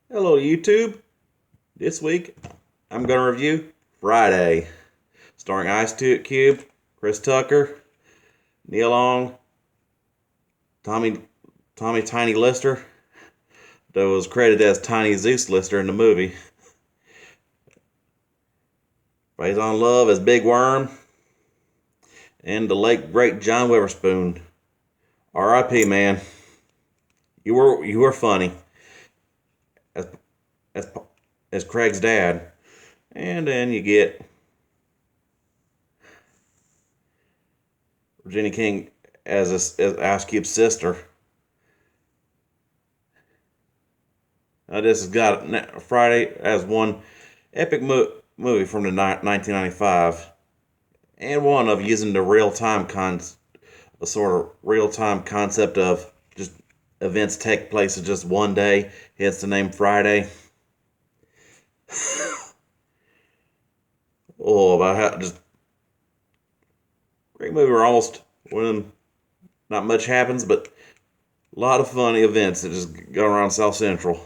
Hello, YouTube. This week, I'm going to review Friday, starring Ice Cube, Chris Tucker, Neil Long, Tommy Tiny Lister, that was credited as Tiny Zeus Lister in the movie. Faison Love as Big Worm, and the late great John Witherspoon. R.I.P. Man, you were funny as as as Craig's dad, and then you get Virginia King as Ice Cube's sister. This has got Friday as one epic movie from the 1995, and one of using the a sort of real time concept of just events take place in just one day. Hence the name Friday. Oh, about how just great movie where almost when not much happens, but a lot of funny events that just go around South Central.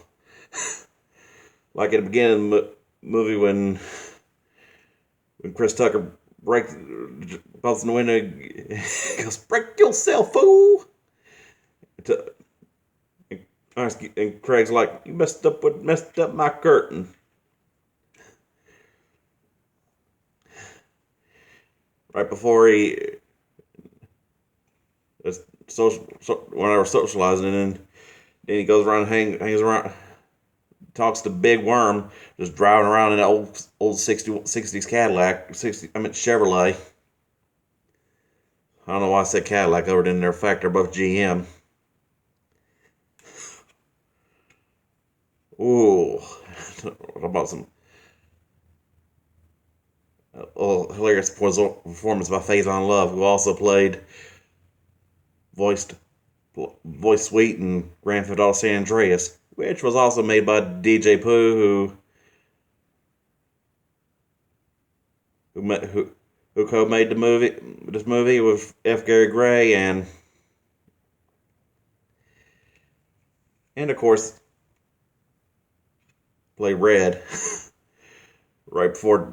Like at the beginning of the movie when Chris Tucker bumps in the window, goes, "Break yourself, fool!" And Craig's like, "You messed up my curtain." Right before he when I was socializing, and then he goes around, hangs around, talks to Big Worm, just driving around in an old 60s Cadillac, Chevrolet. I don't know why I said Cadillac over in their fact they're both GM. Ooh, what about some hilarious performance by Faison Love, who also voiced voice Sweet in Grand Theft Auto San Andreas, which was also made by DJ Pooh, who who co-made this movie with F. Gary Gray, and of course played Red right before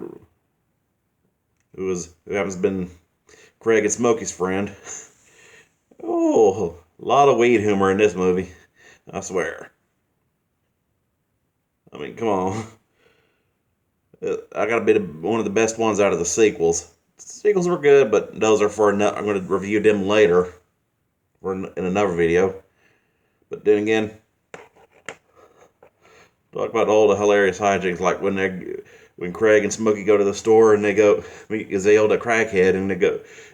who happens to been Craig and Smokey's friend. Oh, a lot of weed humor in this movie, I swear. I mean, come on. I gotta be one of the best ones out of the sequels. The sequels were good, but those are for another. I'm going to review them later in another video. But then again, talk about all the hilarious hijinks, like when Craig and Smokey go to the store and they go meet Zelda crackhead, and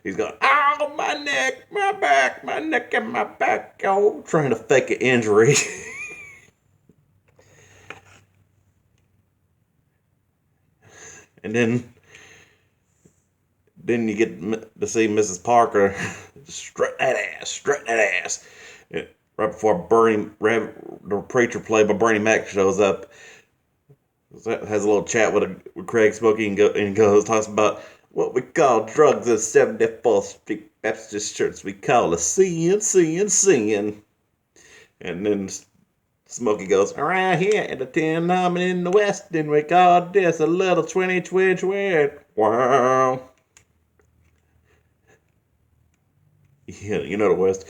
he's going, "Ow, my neck, my back, my neck and my back," oh, trying to fake an injury. And then you get to see Mrs. Parker strutting that ass. Right before the preacher played by Bernie Mac shows up, has a little chat with Craig Smokey, and goes talks about what we call drugs in 74th Street Baptist Church. We call a sin. And then Smokey goes, "Around here at the 10 in the West, then we call this a little 20 twitch weird." Wow. Yeah, you know the West.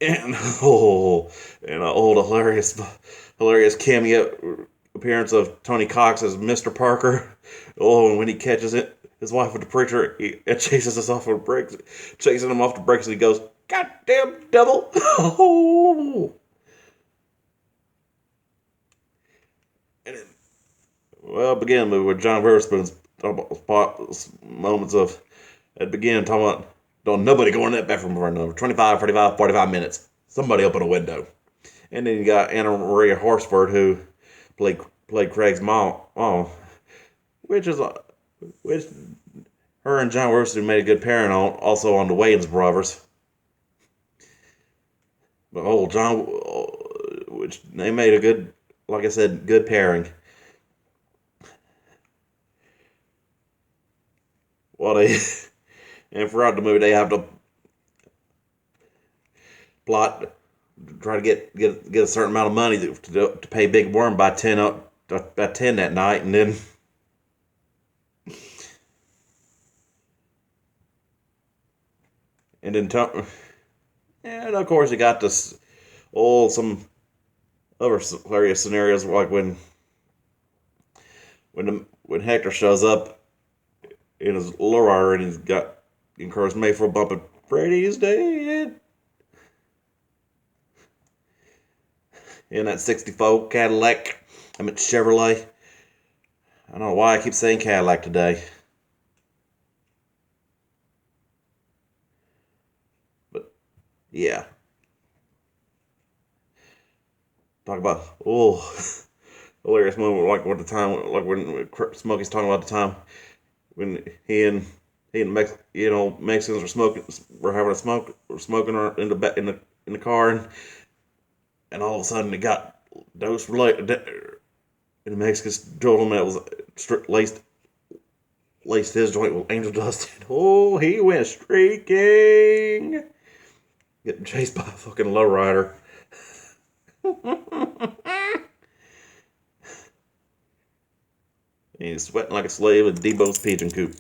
And and an old hilarious cameo appearance of Tony Cox as Mr. Parker. Oh, and when he catches his wife with the preacher, it chases us off of brakes, chasing him off the brakes, and he goes, "Goddamn devil!" Oh. And it, well, begin with John Witherspoon's moments of at the beginning talking about don't nobody go in that bathroom for another 25, 35, 45 minutes. Somebody open a window. And then you got Anna Maria Horsford, who played Craig's mom, which is which her and John Witherspoon made a good pairing on, also on the Wayans brothers. But which they made a good, like I said, good pairing. Well, they and throughout the movie they have to plot try to get a certain amount of money to pay Big Worm by 10 that night, and then and then and of course you got this some other hilarious scenarios like when Hector shows up in his lowrider and he's got encouraged Mayfield bumping Freddy's dead in that '64 Cadillac. I meant Chevrolet. I don't know why I keep saying Cadillac today. But yeah. Talk about hilarious moment like what the time like when Smokey's talking about the time when he and Mexicans were having a smoke were smoking in the car, and all of a sudden it got dose related, and the Mexicans told him that was laced his joint with angel dust. And, oh, he went streaking, getting chased by a fucking lowrider. And he's sweating like a slave in Debo's pigeon coop.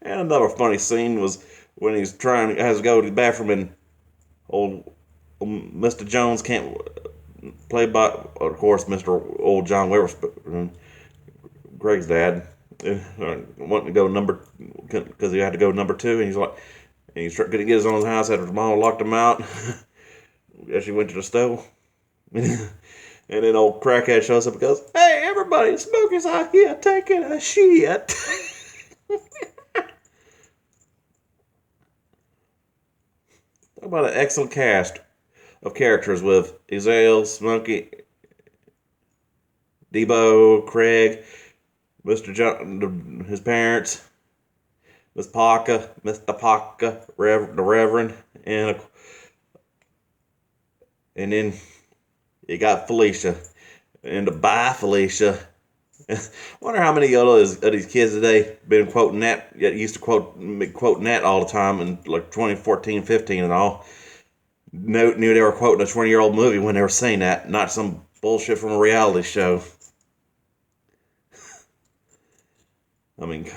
And another funny scene was when has to go to the bathroom, and old Mr. Jones can't played by, of course, Mr. Old John Weber, Greg's dad, wanting to go because he had to go number 2, and he's trying to get his own house after mom locked him out as she went to the stove. And then old crackhead shows up and goes, "Hey, everybody, Smokey's out here taking a shit." Talk about an excellent cast of characters with Ezal, Smokey, Debo, Craig, Mr. John, his parents, Miss Parker, Mr. Parker, the Reverend, and then you got Felicia, and bye Felicia. Wonder how many of these kids today been quoting that, used to quoting that all the time in like 2014, 15 and all. Knew they were quoting a 20-year-old movie when they were saying that, not some bullshit from a reality show. I mean,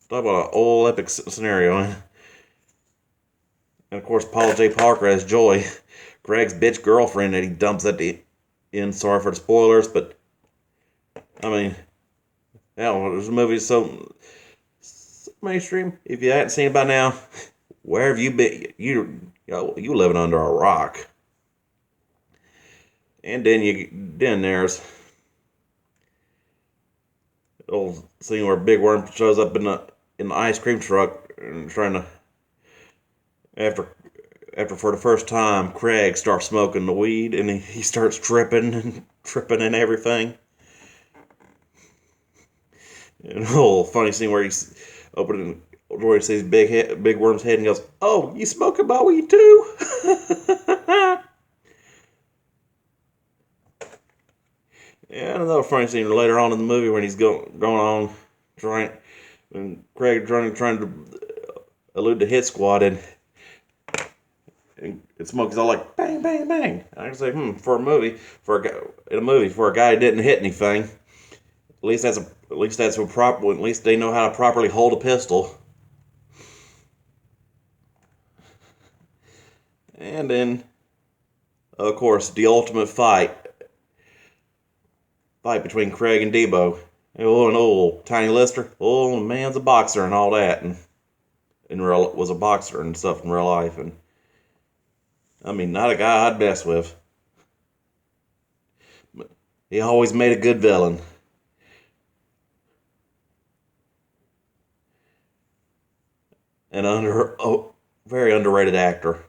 talk about an old epic scenario. And of course, Paul J. Parker as Joy, Greg's bitch girlfriend that he dumps at the end. Sorry for the spoilers, but I mean, hell, this movie is so mainstream. If you hadn't seen it by now, where have you been? You living under a rock. And then there's the old scene where Big Worm shows up in the ice cream truck and trying to after for the first time Craig starts smoking the weed, and he starts tripping and everything. And a whole funny scene where he's opening the door and sees Big Worm's head and goes, "Oh, you smoking my weed too?" And another funny scene later on in the movie when he's going on and Craig trying to elude the hit squad, and Smokey's all like bang bang bang. I can say, for a movie for a guy who didn't hit anything, at least at least they know how to properly hold a pistol. And then, of course, the ultimate fight between Craig and Debo. And old Tiny Lister, the man's a boxer and all that, and was a boxer and stuff in real life, and I mean, not a guy I'd mess with. But he always made a good villain. And very underrated actor.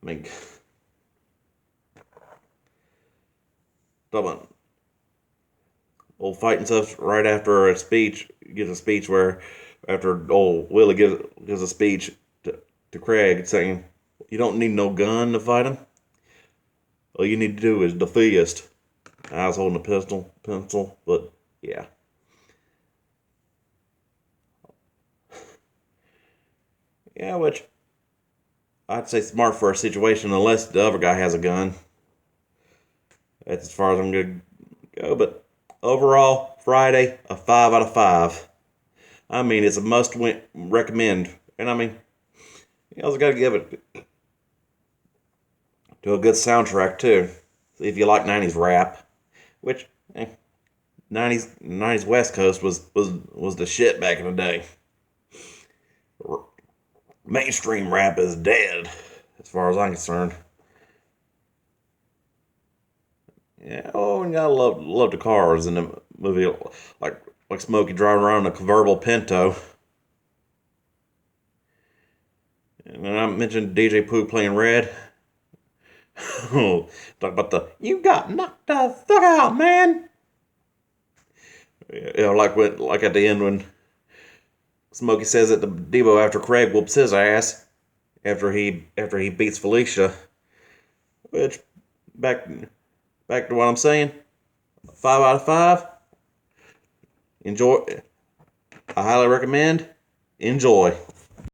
I mean, talk about old fighting stuff right after a speech. Gives a speech where, after old Willie gives a speech to Craig saying, "You don't need no gun to fight him. All you need to do is the fist." I was holding a pencil, but yeah. Yeah, which I'd say smart for a situation unless the other guy has a gun. That's as far as I'm gonna go. But overall, Friday, a 5 out of 5. I mean, it's a must win recommend. And I mean, you also gotta give it to a good soundtrack too. If you like 90s rap, which 90s West Coast was the shit back in the day. Mainstream rap is dead, as far as I'm concerned. Yeah, oh, and gotta love the cars in the movie, like like Smokey driving around in a convertible Pinto. And then I mentioned DJ Pooh playing Red. Oh, talk about the you got knocked the fuck out, man. You know, like at the end when Smokey says it to Debo after Craig whoops his ass after he beats Felicia. Which back back to what I'm saying. 5 out of 5. Enjoy. I highly recommend. Enjoy.